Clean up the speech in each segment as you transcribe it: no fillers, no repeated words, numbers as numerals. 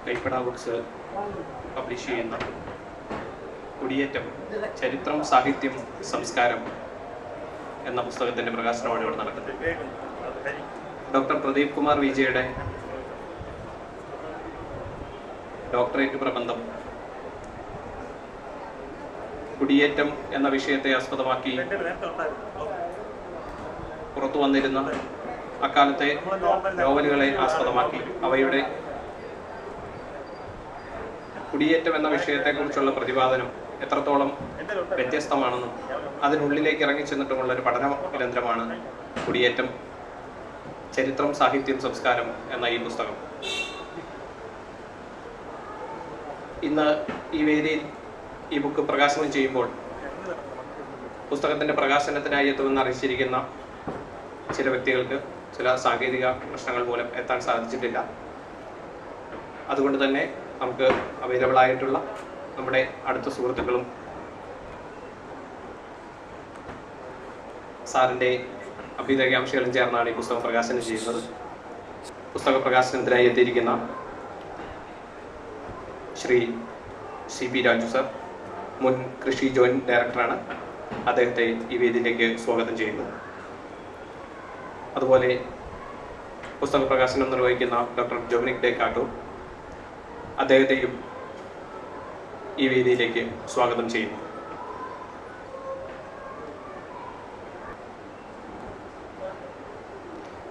കൈപ്പട books publish ചെയ്യുന്ന കുടിയേറ്റം ചരിത്രം, സാഹിത്യം, സംസ്കാരം എന്ന പുസ്തകത്തിൻ്റെ പ്രകാശനമാണ് ഇവിടെ നടക്കുന്നത്. ഡോക്ടർ പ്രദീപ് കുമാർ വിജയുടെ ഡോക്ടറേറ്റ് പ്രബന്ധം കുടിയേറ്റം എന്ന വിഷയത്തെ ആസ്പദമാക്കി പുറത്തു വന്നിരുന്ന അക്കാലത്തെ നോവലുകളെ ആസ്പദമാക്കി അവയുടെ കുടിയേറ്റം എന്ന വിഷയത്തെക്കുറിച്ചുള്ള പ്രതിപാദനം എത്രത്തോളം വ്യത്യസ്തമാണെന്നും അതിനുള്ളിലേക്ക് ഇറങ്ങി ചെന്നിട്ടുമുള്ള ഒരു പഠന ഗ്രന്ഥമാണ് കുടിയേറ്റം ചരിത്രം, സാഹിത്യം, സംസ്കാരം എന്ന ഈ പുസ്തകം. ഇന്ന് ഈ വേദിയിൽ ഈ ബുക്ക് പ്രകാശനം ചെയ്യുമ്പോൾ പുസ്തകത്തിൻ്റെ പ്രകാശനത്തിനായി എത്തുമെന്ന് അറിയിച്ചിരിക്കുന്ന ചില വ്യക്തികൾക്ക് ചില സാങ്കേതിക പ്രശ്നങ്ങൾ മൂലം എത്താൻ സാധിച്ചിട്ടില്ല. അതുകൊണ്ട് തന്നെ നമുക്ക് അവൈലബിൾ ആയിട്ടുള്ള നമ്മുടെ അടുത്ത സുഹൃത്തുക്കളും സാറിൻ്റെ അഭ്യുദയകാംക്ഷികളും ചേർന്നാണ് ഈ പുസ്തകം പ്രകാശനം ചെയ്യുന്നത്. പുസ്തക പ്രകാശനത്തിനായി എത്തിയിരിക്കുന്ന ശ്രീ CP രാജു സർ, മുൻ കൃഷി ജോയിന്റ് ഡയറക്ടറാണ്. അദ്ദേഹത്തെ ഈ വേദിയിലേക്ക് സ്വാഗതം ചെയ്യുന്നു. അതുപോലെ പുസ്തക പ്രകാശനം നിർവഹിക്കുന്ന ഡോക്ടർ ഡൊമിനിക് ഡെ കാട്ടോ, അദ്ദേഹത്തെയും ഈ വേദിയിലേക്ക് സ്വാഗതം ചെയ്യുന്നു.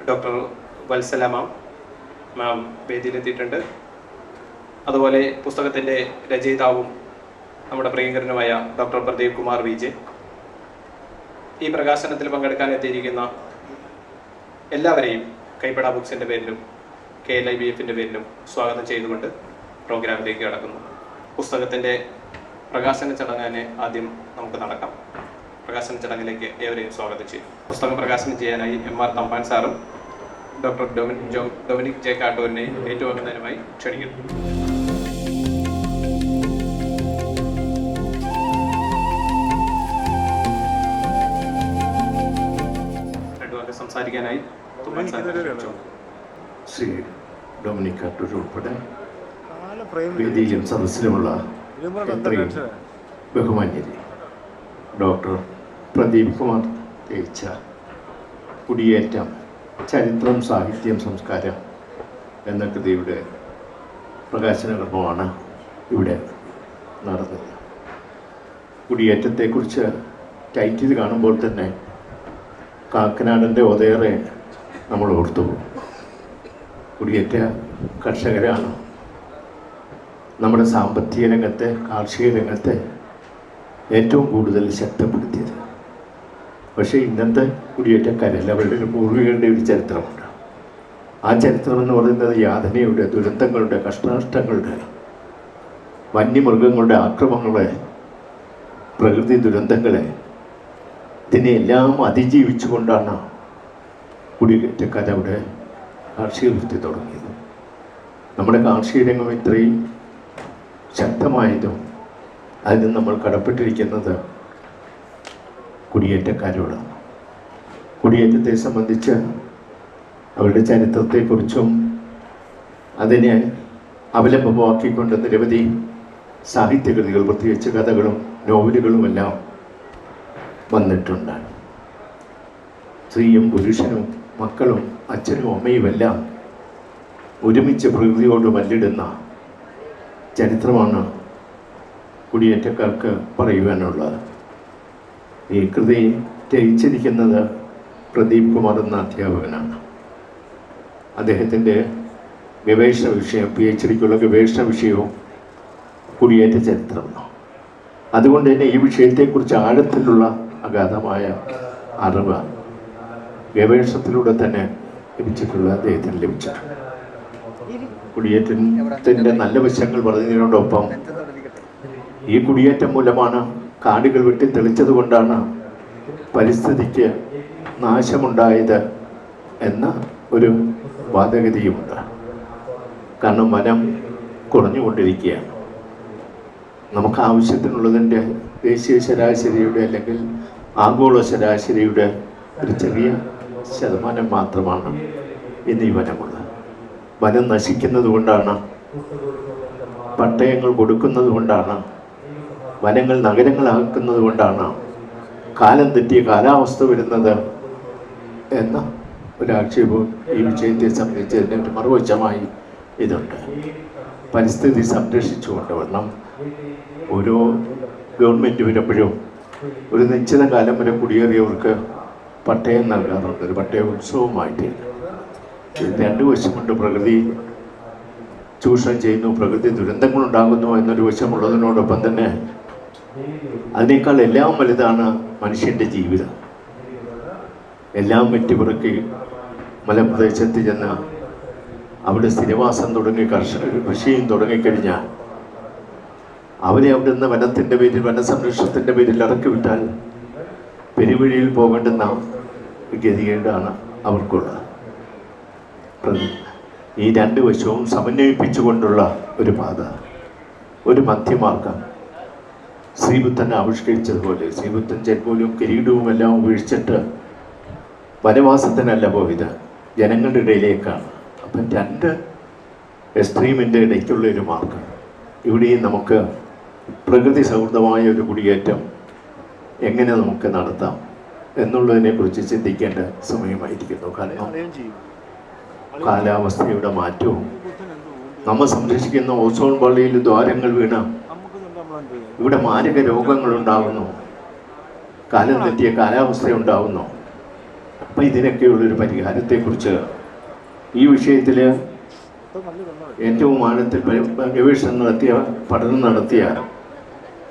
ഡോക്ടർ വത്സല മാം വേദിയിലെത്തിയിട്ടുണ്ട്. അതുപോലെ പുസ്തകത്തിൻ്റെ രചയിതാവും നമ്മുടെ പ്രിയങ്കരനുമായ ഡോക്ടർ പ്രദീപ് കുമാർ വിജയ്. ഈ പ്രകാശനത്തിൽ പങ്കെടുക്കാൻ എത്തിയിരിക്കുന്ന എല്ലാവരെയും കൈപ്പട ബുക്സിൻ്റെ പേരിലും KLIBF-ൻ്റെ പേരിലും സ്വാഗതം ചെയ്തുകൊണ്ട് പ്രോഗ്രാമിലേക്ക് കടക്കുന്നു. പുസ്തകത്തിൻ്റെ പ്രകാശന ചടങ്ങിനെ ആദ്യം നമുക്ക് നടക്കാം. പ്രകാശന ചടങ്ങിലേക്ക് ഏവരെയും സ്വാഗതം ചെയ്യും. പുസ്തകം പ്രകാശനം ചെയ്യാനായി MR തമ്പാൻ സാറും ഡോക്ടർ ഡൊമിനിക് ജെ കാട്ടൂരിനെയും ഏറ്റുവാങ്ങുന്നതിനുമായി ക്ഷണിക്കുന്നു. രണ്ടുപേർക്ക് സംസാരിക്കാനായി ശ്രീ ഡൊമിനിക് കാട്ടൂർ ഉൾപ്പെടെ വേദിയിലും സദസ്സിലുമുള്ള എത്രയും ബഹുമാന്യരെ, ഡോക്ടർ പ്രദീപ് കുമാർ രചിച്ച കുടിയേറ്റം ചരിത്രം, സാഹിത്യം, സംസ്കാരം എന്ന കൃതിയുടെ പ്രകാശന കർമ്മമാണ് ഇവിടെ നടന്നത്. കുടിയേറ്റത്തെക്കുറിച്ച് ടൈറ്റിൽ കാണുമ്പോൾ തന്നെ കാക്കനാടൻ്റെ ഒതേറെ നമ്മൾ ഓർത്തുപോകും. കുടിയേറ്റ കർഷകരാണ് നമ്മുടെ സാമ്പത്തിക രംഗത്തെ, കാർഷിക രംഗത്തെ ഏറ്റവും കൂടുതൽ ശക്തിപ്പെടുത്തിയത്. പക്ഷേ ഇന്നത്തെ കുടിയേറ്റക്കാരല്ല, അവരുടെ പൂർവികരുടെ ഒരു ചരിത്രമുണ്ട്. ആ ചരിത്രം എന്ന് പറയുന്നത് യാതനയുടെ, ദുരന്തങ്ങളുടെ, കഷ്ടനഷ്ടങ്ങളുടെ, വന്യമൃഗങ്ങളുടെ ആക്രമണങ്ങളെ, പ്രകൃതി ദുരന്തങ്ങളെ, ഇതിനെല്ലാം അതിജീവിച്ചുകൊണ്ടാണ് കുടിയേറ്റക്കാരവിടെ കാർഷിക വൃത്തി തുടങ്ങിയത്. നമ്മുടെ കാർഷിക രംഗം ഇത്രയും ശക്തമായതും അതിന് നമ്മൾ കടപ്പെട്ടിരിക്കുന്നത് കുടിയേറ്റക്കാരോടാണ്. കുടിയേറ്റത്തെ സംബന്ധിച്ച് അവരുടെ ചരിത്രത്തെക്കുറിച്ചും അതിനെ അവലംബമാക്കിക്കൊണ്ട് നിരവധി സാഹിത്യകൃതികൾ, പ്രത്യേകിച്ച് കഥകളും നോവലുകളുമെല്ലാം വന്നിട്ടുണ്ട്. സ്ത്രീയും പുരുഷനും മക്കളും അച്ഛനും അമ്മയുമെല്ലാം ഒരുമിച്ച് പ്രകൃതിയോട് മല്ലിടുന്ന ചരിത്രമാണ് കുടിയേറ്റക്കാർക്ക് പറയുവാനുള്ളത്. ഈ കൃതി രചിച്ചിരിക്കുന്നത് പ്രദീപ് കുമാർ എന്ന അധ്യാപകനാണ്. അദ്ദേഹത്തിൻ്റെ ഗവേഷണ വിഷയം, PhD-ക്കുള്ള ഗവേഷണ വിഷയവും കുടിയേറ്റ ചരിത്രമാണ്. അതുകൊണ്ട് തന്നെ ഈ വിഷയത്തെക്കുറിച്ച് ആഴത്തിലുള്ള അഗാധമായ അറിവ് ഗവേഷണത്തിലൂടെ തന്നെ അദ്ദേഹത്തിന് ലഭിച്ചിട്ടുണ്ട്. കുടിയേറ്റത്തിൻ്റെ നല്ല വശങ്ങൾ പറഞ്ഞതിനോടൊപ്പം ഈ കുടിയേറ്റം മൂലമാണ് കാടുകൾ വെട്ടി തെളിച്ചത് കൊണ്ടാണ് പരിസ്ഥിതിക്ക് നാശമുണ്ടായത് എന്ന ഒരു വാദഗതിയുമുണ്ട്. കാരണം വനം കുറഞ്ഞുകൊണ്ടിരിക്കുകയാണ്. നമുക്ക് ആവശ്യത്തിനുള്ളതിൻ്റെ ദേശീയ ശരാശരിയുടെ അല്ലെങ്കിൽ ആഗോള ശരാശരിയുടെ ഒരു ചെറിയ ശതമാനം മാത്രമാണ് ഇന്ന് ഈ വനമുള്ളത്. വനം നശിക്കുന്നത് കൊണ്ടാണ് പട്ടയങ്ങൾ കൊടുക്കുന്നത് കൊണ്ടാണ്, വനങ്ങൾ നഗരങ്ങളാക്കുന്നത് കൊണ്ടാണ് കാലം തെറ്റിയ കാലാവസ്ഥ വരുന്നത് എന്ന ഒരാക്ഷേപവും ഈ വിഷയത്തെ സംബന്ധിച്ചതിൻ്റെ ഒരു മറുവശമായി ഇതുണ്ട്. പരിസ്ഥിതി സംരക്ഷിച്ചുകൊണ്ട് വേണം ഓരോ ഗവൺമെൻറ് വരുമ്പോഴും ഒരു നിശ്ചിത കാലം വരെ കുടിയേറിയവർക്ക് പട്ടയം നൽകാറുണ്ട്, ഒരു പട്ടയ ഉത്സവമായിട്ട്. ഇത് രണ്ടു വശമുണ്ട്. പ്രകൃതി ചൂഷണം ചെയ്യുന്നു, പ്രകൃതി ദുരന്തങ്ങളുണ്ടാകുന്നു എന്നൊരു വശമുള്ളതിനോടൊപ്പം തന്നെ അതിനേക്കാൾ എല്ലാം വലുതാണ് മനുഷ്യൻ്റെ ജീവിതം. എല്ലാം വെട്ടിപ്പിറക്കി മലപ്രദേശത്ത് ചെന്ന് അവിടെ സ്ഥിരവാസം തുടങ്ങി കൃഷിയും തുടങ്ങിക്കഴിഞ്ഞാൽ അവരെ അവിടെ നിന്ന് വനത്തിൻ്റെ പേരിൽ, വനസംരക്ഷണത്തിൻ്റെ പേരിൽ ഇറക്കി വിട്ടാൽ പെരുവഴിയിൽ പോകേണ്ടുന്ന ഗതികേടാണ് അവർക്കുള്ളത്. ഈ രണ്ട് വശവും സമന്വയിപ്പിച്ചുകൊണ്ടുള്ള ഒരു പാത, ഒരു മധ്യമാർഗം ശ്രീബുദ്ധൻ ആവിഷ്കരിച്ചതുപോലെ, ശ്രീബുദ്ധൻ ചെരുപ്പോലും കിരീടവും എല്ലാം ഉപേക്ഷിച്ചിട്ട് വനവാസത്തിനല്ല പോയത്, ജനങ്ങളുടെ ഇടയിലേക്കാണ്. അപ്പം രണ്ട് എക്സ്ട്രീമിൻ്റെ ഇടയ്ക്കുള്ള ഒരു മാർഗം. ഇവിടെയും നമുക്ക് പ്രകൃതി സൗഹൃദമായ ഒരു കുടിയേറ്റം എങ്ങനെ നമുക്ക് നടത്താം എന്നുള്ളതിനെക്കുറിച്ച് ചിന്തിക്കേണ്ട സമയമായിരിക്കുന്നു. കാരണം കാലാവസ്ഥയുടെ മാറ്റവും നമ്മൾ സംരക്ഷിക്കുന്ന ഓസോൺ പാളിയിൽ ദ്വാരങ്ങൾ വീണ ഇവിടെ മാരക രോഗങ്ങളുണ്ടാകുന്നു, കാലം തെറ്റിയ കാലാവസ്ഥ ഉണ്ടാകുന്നു. അപ്പം ഇതിനൊക്കെയുള്ളൊരു പരിഹാരത്തെക്കുറിച്ച് ഈ വിഷയത്തിൽ ഏറ്റവും ആഴത്തിൽ ഗവേഷണം നടത്തിയ, പഠനം നടത്തിയ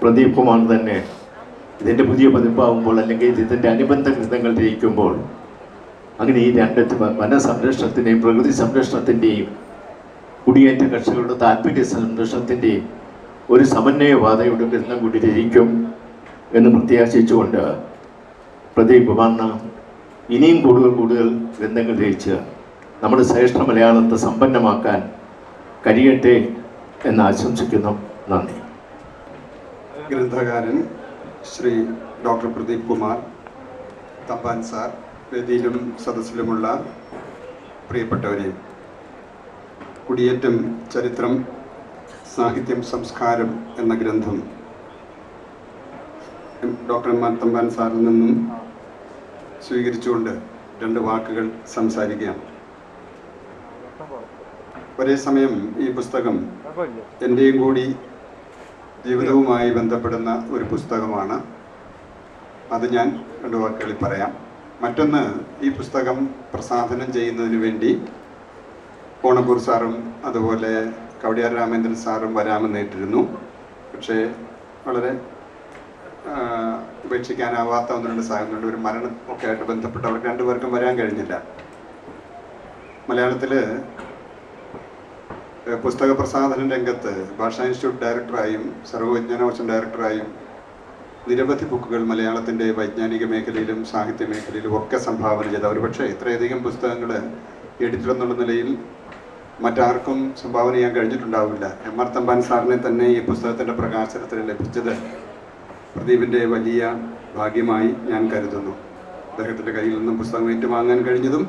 പ്രദീപ് കുമാർ തന്നെ ഇതിൻ്റെ പുതിയ പതിപ്പാകുമ്പോൾ, അല്ലെങ്കിൽ ഇതിൻ്റെ അനുബന്ധ കൃതങ്ങൾ രചിക്കുമ്പോൾ, അങ്ങനെ ഈ രണ്ട് വനസംരക്ഷണത്തിൻ്റെയും പ്രകൃതി സംരക്ഷണത്തിൻ്റെയും കുടിയേറ്റ കർഷകരുടെ താല്പര്യ സംരക്ഷണത്തിൻ്റെയും ഒരു സമന്വയപാതയുടെ കൃതം കൂടി രചിക്കും എന്ന് പ്രത്യാശിച്ചുകൊണ്ട് പ്രദീപ് കുമാറിന് ഇനിയും കൂടുതൽ ഗ്രന്ഥങ്ങൾ രചിച്ച് നമ്മുടെ ശ്രേഷ്ഠ മലയാളത്തെ സമ്പന്നമാക്കാൻ കഴിയട്ടെ എന്ന് ആശംസിക്കുന്നു. നന്ദി. ഗ്രന്ഥകാരൻ ശ്രീ ഡോക്ടർ പ്രദീപ് കുമാർ തമ്പാൻ സാർ, വേദിയിലും സദസ്സിലുമുള്ള പ്രിയപ്പെട്ടവരെയും, കുടിയേറ്റം ചരിത്രം സാഹിത്യം സംസ്കാരം എന്ന ഗ്രന്ഥം ഡോക്ടർ തമ്പാൻ സാറിൽ നിന്നും സ്വീകരിച്ചുകൊണ്ട് രണ്ട് വാക്കുകൾ സംസാരിക്കുകയാണ്. ഒരേ സമയം ഈ പുസ്തകം എൻ്റെയും കൂടി ജീവിതവുമായി ബന്ധപ്പെടുന്ന ഒരു പുസ്തകമാണ്. അത് ഞാൻ രണ്ട് വാക്കുകളിൽ പറയാം. മറ്റൊന്ന്, ഈ പുസ്തകം പ്രസാധനം ചെയ്യുന്നതിന് വേണ്ടി കോണപ്പൂർ സാറും അതുപോലെ കവടിയാർ രാമേന്ദ്രൻ സാറും വരാമെന്നേറ്റിരുന്നു. പക്ഷേ വളരെ ഉപേക്ഷിക്കാനാവാത്ത ഒന്ന് രണ്ട് സാഹചര്യങ്ങളുടെ ഒരു മരണം ഒക്കെ ആയിട്ട് ബന്ധപ്പെട്ട് അവർക്ക് രണ്ടുപേർക്കും വരാൻ കഴിഞ്ഞില്ല. മലയാളത്തിൽ പുസ്തക പ്രസാധന രംഗത്ത് ഭാഷാ ഇൻസ്റ്റിറ്റ്യൂട്ട് ഡയറക്ടറായും സർവ്വവിജ്ഞാനകോശം ഡയറക്ടറായും നിരവധി ബുക്കുകൾ മലയാളത്തിൻ്റെ വൈജ്ഞാനിക മേഖലയിലും സാഹിത്യ മേഖലയിലും ഒക്കെ സംഭാവന ചെയ്ത അവർ, പക്ഷേ ഇത്രയധികം പുസ്തകങ്ങൾ എഡിറ്റർ എന്നുള്ള നിലയിൽ മറ്റാർക്കും സംഭാവന ചെയ്യാൻ കഴിഞ്ഞിട്ടുണ്ടാവില്ല. എം ആർ തമ്പാൻ സാറിനെ തന്നെ ഈ പുസ്തകത്തിൻ്റെ പ്രകാശനത്തിന് ലഭിച്ചത് പ്രദീപിൻ്റെ വലിയ ഭാഗ്യമായി ഞാൻ കരുതുന്നു. അദ്ദേഹത്തിൻ്റെ കയ്യിൽ നിന്നും പുസ്തകം ഏറ്റുവാങ്ങാൻ കഴിഞ്ഞതും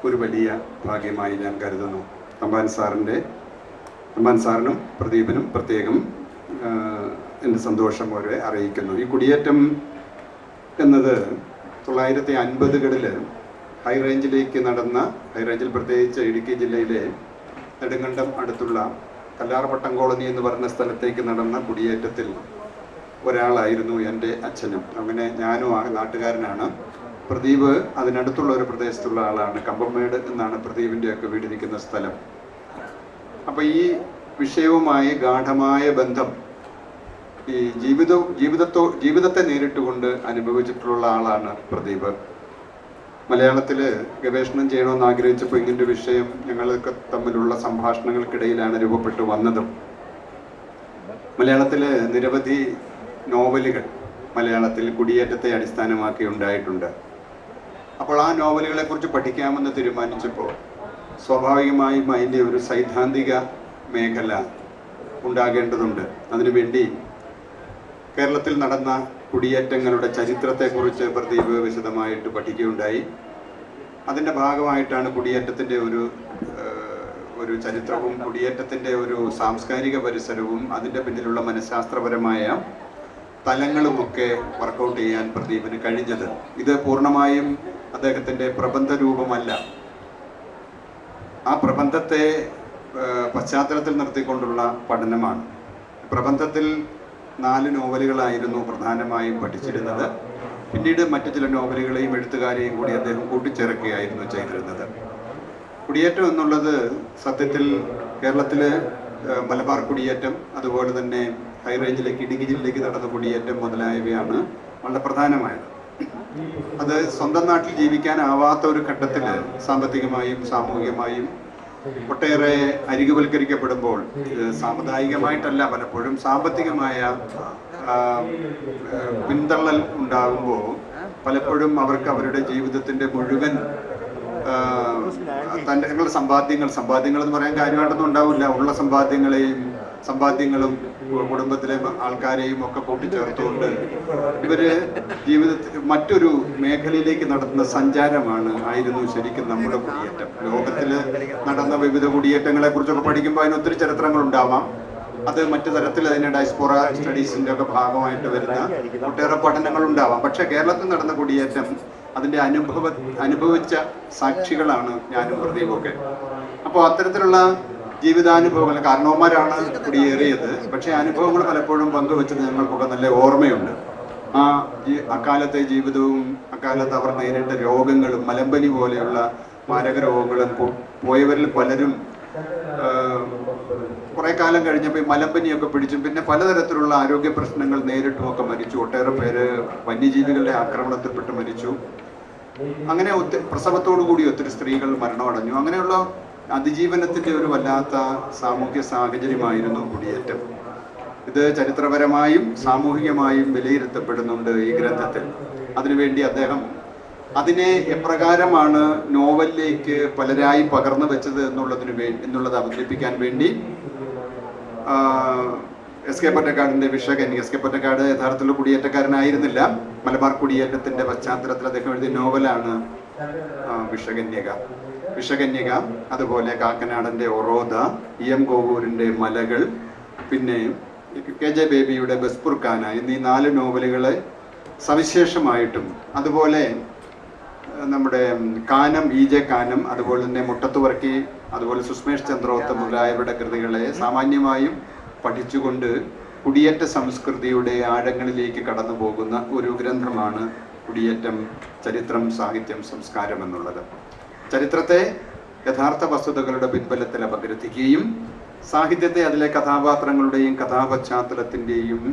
ഒരു വലിയ ഭാഗ്യമായി ഞാൻ കരുതുന്നു. തമ്പാൻ സാറിനും പ്രദീപിനും പ്രത്യേകം എൻ്റെ സന്തോഷം അവരെ അറിയിക്കുന്നു. ഈ കുടിയേറ്റം എന്നത് 1950കളിൽ ഹൈറേഞ്ചിലേക്ക് നടന്ന, ഹൈറേഞ്ചിൽ പ്രത്യേകിച്ച് ഇടുക്കി ജില്ലയിലെ നെടുങ്കണ്ടം അടുത്തുള്ള കല്ലാർപട്ടം കോളനി എന്ന് പറഞ്ഞ സ്ഥലത്തേക്ക് നടന്ന കുടിയേറ്റത്തിൽ ഒരാളായിരുന്നു എൻ്റെ അച്ഛനും. അങ്ങനെ ഞാനും ആ നാട്ടുകാരനാണ്. പ്രദീപ് അതിനടുത്തുള്ള ഒരു പ്രദേശത്തുള്ള ആളാണ്. കമ്പമേട് എന്നാണ് പ്രദീപിൻ്റെയൊക്കെ വീടിരിക്കുന്ന സ്ഥലം. അപ്പോൾ ഈ വിഷയവുമായി ഗാഢമായ ബന്ധം ഈ ജീവിതത്തെ നേരിട്ടുകൊണ്ട് അനുഭവിച്ചിട്ടുള്ള ആളാണ് പ്രദീപ്. മലയാളത്തിൽ ഗവേഷണം ചെയ്യണമെന്ന് ആഗ്രഹിച്ചപ്പോൾ ഇങ്ങനൊരു വിഷയം ഞങ്ങൾക്ക് തമ്മിലുള്ള സംഭാഷണങ്ങൾക്കിടയിലാണ് രൂപപ്പെട്ടു വന്നതും. മലയാളത്തിൽ നിരവധി നോവലുകൾ മലയാളത്തിൽ കുടിയേറ്റത്തെ അടിസ്ഥാനമാക്കി ഉണ്ടായിട്ടുണ്ട്. അപ്പോൾ ആ നോവലുകളെ കുറിച്ച് പഠിക്കാമെന്ന് തീരുമാനിച്ചപ്പോൾ സ്വാഭാവികമായും അതിൻ്റെ ഒരു സൈദ്ധാന്തിക മേഖല ഉണ്ടാകേണ്ടതുണ്ട്. അതിനുവേണ്ടി കേരളത്തിൽ നടന്ന കുടിയേറ്റങ്ങളുടെ ചരിത്രത്തെക്കുറിച്ച് പ്രദീപ് വിശദമായിട്ട് പഠിക്കുകയുണ്ടായി. അതിൻ്റെ ഭാഗമായിട്ടാണ് കുടിയേറ്റത്തിൻ്റെ ഒരു ഒരു ചരിത്രവും കുടിയേറ്റത്തിൻ്റെ ഒരു സാംസ്കാരിക പരിസരവും അതിൻ്റെ പിന്നിലുള്ള മനഃശാസ്ത്രപരമായ തലങ്ങളുമൊക്കെ വർക്കൗട്ട് ചെയ്യാൻ പ്രദീപിന് കഴിഞ്ഞത്. ഇത് പൂർണ്ണമായും അദ്ദേഹത്തിൻ്റെ പ്രബന്ധ രൂപമല്ല. ആ പ്രബന്ധത്തെ പശ്ചാത്തലത്തിൽ നിർത്തിക്കൊണ്ടുള്ള പഠനമാണ്. പ്രബന്ധത്തിൽ 4 നോവലുകളായിരുന്നു പ്രധാനമായും പഠിച്ചിരുന്നത്. പിന്നീട് മറ്റു ചില നോവലുകളെയും എഴുത്തുകാരെയും കൂടി അദ്ദേഹം കൂട്ടിച്ചേർക്കുകയായിരുന്നു ചെയ്തിരുന്നത്. കുടിയേറ്റം എന്നുള്ളത് സത്യത്തിൽ കേരളത്തിലെ മലബാർ കുടിയേറ്റം, അതുപോലെ തന്നെ ഹൈറേഞ്ചിലേക്ക് ഇടുക്കി ജില്ലയിലേക്ക് നടന്ന കുടിയേറ്റം മുതലായവയാണ് വളരെ പ്രധാനമായത്. അത് സ്വന്തം നാട്ടിൽ ജീവിക്കാനാവാത്ത ഒരു ഘട്ടത്തിൽ സാമ്പത്തികമായും സാമൂഹികമായും ഒട്ടേറെ അരികുവൽക്കരിക്കപ്പെടുമ്പോൾ, സാമുദായികമായിട്ടല്ല പലപ്പോഴും സാമ്പത്തികമായ പിന്തള്ളൽ ഉണ്ടാകുമ്പോൾ പലപ്പോഴും അവർക്ക് അവരുടെ ജീവിതത്തിൻ്റെ മുഴുവൻ തങ്ങളുടെ സമ്പാദ്യങ്ങൾ എന്ന് പറയാൻ കാര്യമായിട്ടൊന്നും ഉണ്ടാവില്ല, ഉള്ള സമ്പാദ്യങ്ങളും കുടുംബത്തിലെ ആൾക്കാരെയും ഒക്കെ കൂട്ടിച്ചേർത്തുകൊണ്ട് ഇവര് ജീവിതത്തിൽ മറ്റൊരു മേഖലയിലേക്ക് നടത്തുന്ന ആയിരുന്നു ശരിക്കും നമ്മുടെ കുടിയേറ്റം. ലോകത്തിൽ നടന്ന വിവിധ കുടിയേറ്റങ്ങളെ കുറിച്ചൊക്കെ പഠിക്കുമ്പോൾ അതിന് ഒത്തിരി ചരിത്രങ്ങൾ ഉണ്ടാവാം. അത് മറ്റു തരത്തിൽ അതിന് ഡയസ്പോറ സ്റ്റഡീസിന്റെ ഒക്കെ ഭാഗമായിട്ട് വരുന്ന ഒട്ടേറെ പഠനങ്ങൾ ഉണ്ടാവാം. പക്ഷെ കേരളത്തിൽ നടന്ന കുടിയേറ്റം അതിന്റെ അനുഭവിച്ച സാക്ഷികളാണ് ഞാനും പ്രദീപൊക്കെ. അപ്പോൾ അത്തരത്തിലുള്ള ജീവിതാനുഭവങ്ങൾ, കാരണവന്മാരാണ് കുടിയേറിയത്, പക്ഷെ അനുഭവങ്ങൾ പലപ്പോഴും പങ്കുവെച്ചത് ഞങ്ങൾക്കൊക്കെ നല്ല ഓർമ്മയുണ്ട്. അക്കാലത്തെ ജീവിതവും അക്കാലത്ത് അവർ നേരിട്ട രോഗങ്ങളും, മലമ്പനി പോലെയുള്ള മാരക രോഗങ്ങളും, പോയവരിൽ പലരും കുറെ കാലം കഴിഞ്ഞപ്പോൾ മലമ്പനിയൊക്കെ പിടിച്ചും പിന്നെ പലതരത്തിലുള്ള ആരോഗ്യ പ്രശ്നങ്ങൾ നേരിട്ടുമൊക്കെ മരിച്ചു. ഒട്ടേറെ പേര് വന്യജീവികളുടെ ആക്രമണത്തിൽപ്പെട്ട് മരിച്ചു. അങ്ങനെ പ്രസവത്തോടു കൂടി ഒത്തിരി സ്ത്രീകൾ മരണമടഞ്ഞു. അങ്ങനെയുള്ള അതിജീവനത്തിന്റെ ഒരു വല്ലാത്ത സാമൂഹ്യ സാഹചര്യമായിരുന്നു കുടിയേറ്റം. ഇത് ചരിത്രപരമായും സാമൂഹികമായും വിലയിരുത്തപ്പെടുന്നുണ്ട് ഈ ഗ്രന്ഥത്തിൽ. അതിനുവേണ്ടി അദ്ദേഹം അതിനെ എപ്രകാരമാണ് നോവലിലേക്ക് പലരായി പകർന്നു വെച്ചത് എന്നുള്ളത് അവതരിപ്പിക്കാൻ വേണ്ടി എസ് കെ പൊറ്റക്കാടിന്റെ വിഷകന്യക, എസ് കെ പൊറ്റക്കാട് യഥാർത്ഥത്തിൽ കുടിയേറ്റക്കാരനായിരുന്നില്ല. മലബാർ കുടിയേറ്റത്തിന്റെ പശ്ചാത്തലത്തിൽ അദ്ദേഹം എഴുതിയ നോവലാണ് വിഷകന്യക, അതുപോലെ കാക്കനാടന്റെ ഒറോദ, എം കോവൂരിന്റെ മലകൾ, പിന്നെ KJ ബേബിയുടെ ബസ്പുർഖാന എന്നീ 4 നോവലുകളെ സവിശേഷമായിട്ടും, അതുപോലെ നമ്മുടെ കാനം, EJ കാനം, അതുപോലെ തന്നെ മുട്ടത്തുവർക്കി, അതുപോലെ സുസ്മേഷ് ചന്ദ്രോത്ത് മുതലായവരുടെ കൃതികളെ സാമാന്യമായും പഠിച്ചുകൊണ്ട് കുടിയേറ്റ സംസ്കൃതിയുടെ ആഴങ്ങളിലേക്ക് കടന്നു പോകുന്ന ഒരു ഗ്രന്ഥമാണ് കുടിയേറ്റം, ചരിത്രം, സാഹിത്യം, സംസ്കാരം എന്നുള്ളത്. ചരിത്രത്തെ യഥാർത്ഥ വസ്തുതകളുടെ പിൻബലത്തിൽ അപഗ്രഥിക്കുകയും സാഹിത്യത്തെ അതിലെ കഥാപാത്രങ്ങളുടെയും കഥാപശ്ചാത്തലത്തിൻ്റെയും